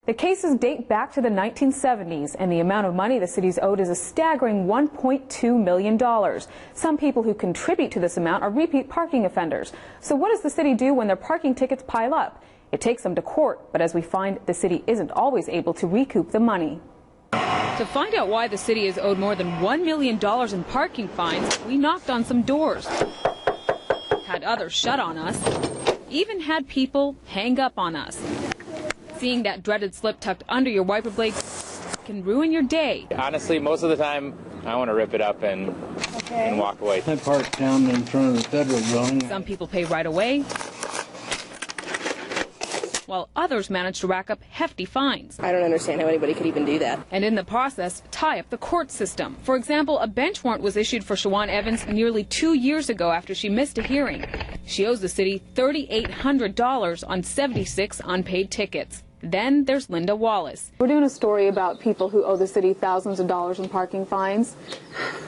The cases date back to the 1970s, and the amount of money the city's owed is a staggering $1.2 million. Some people who contribute to this amount are repeat parking offenders. So what does the city do when their parking tickets pile up? It takes them to court, but as we find, the city isn't always able to recoup the money. To find out why the city is owed more than $1 million in parking fines, we knocked on some doors, had others shut on us, even had people hang up on us. Seeing that dreaded slip tucked under your wiper blade can ruin your day. Honestly, most of the time, I want to rip it up and walk away. I parked down in front of the federal building. Some people pay right away, while others manage to rack up hefty fines. I don't understand how anybody could even do that. And in the process, tie up the court system. For example, a bench warrant was issued for Shawan Evans nearly 2 years ago after she missed a hearing. She owes the city $3,800 on 76 unpaid tickets. Then there's Linda Wallace. We're doing a story about people who owe the city thousands of dollars in parking fines,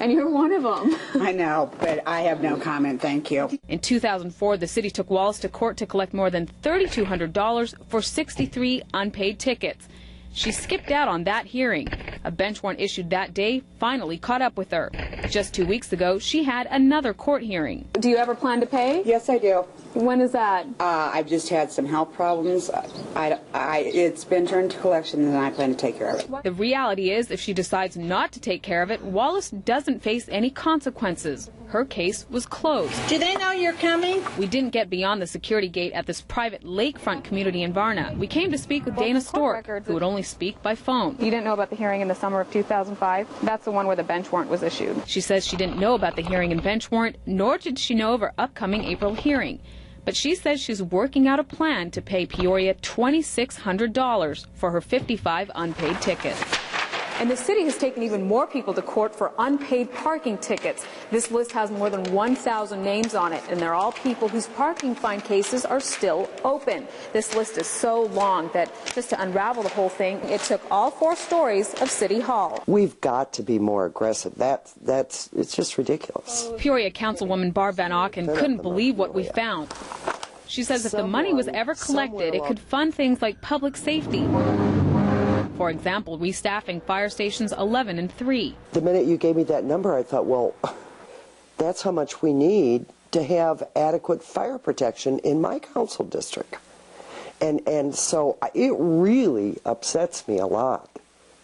and you're one of them. I know, but I have no comment, thank you. In 2004, the city took Wallace to court to collect more than $3,200 for 63 unpaid tickets. She skipped out on that hearing. A bench warrant issued that day finally caught up with her. Just 2 weeks ago, she had another court hearing. Do you ever plan to pay? Yes, I do. When is that? I've just had some health problems. It's been turned to collections, and I plan to take care of it. The reality is, if she decides not to take care of it, Wallace doesn't face any consequences. Her case was closed. Do they know you're coming? We didn't get beyond the security gate at this private lakefront community in Varna. We came to speak with Dana Stork, who would only speak by phone. You didn't know about the hearing in the summer of 2005? That's the one where the bench warrant was issued. She says she didn't know about the hearing and bench warrant, nor did she know of her upcoming April hearing. But she says she's working out a plan to pay Peoria $2,600 for her 55 unpaid tickets. And the city has taken even more people to court for unpaid parking tickets. This list has more than 1,000 names on it, and they're all people whose parking fine cases are still open. This list is so long that just to unravel the whole thing, it took all 4 stories of City Hall. We've got to be more aggressive. It's just ridiculous. Peoria Councilwoman Barb Van Auken couldn't believe what we found. She says if the money was ever collected, it could fund things like public safety. For example, restaffing fire stations 11 and 3. The minute you gave me that number, I thought, well, that's how much we need to have adequate fire protection in my council district. And so it really upsets me a lot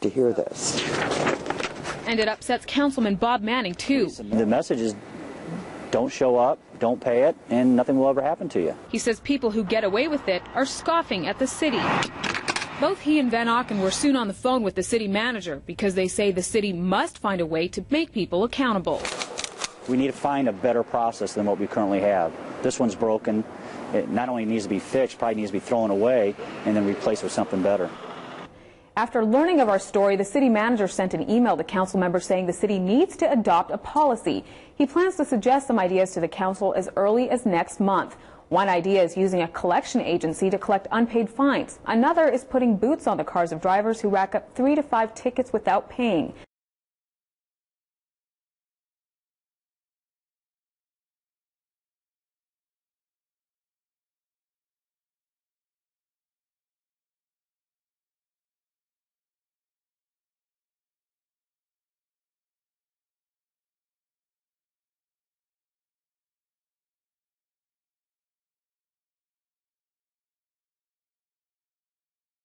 to hear this. And it upsets Councilman Bob Manning, too. The message is don't show up, don't pay it, and nothing will ever happen to you. He says people who get away with it are scoffing at the city. Both he and Van Auken were soon on the phone with the city manager because they say the city must find a way to make people accountable. We need to find a better process than what we currently have. This one's broken. It not only needs to be fixed, probably needs to be thrown away and then replaced with something better. After learning of our story, the city manager sent an email to council members saying the city needs to adopt a policy. He plans to suggest some ideas to the council as early as next month. One idea is using a collection agency to collect unpaid fines. Another is putting boots on the cars of drivers who rack up 3 to 5 tickets without paying.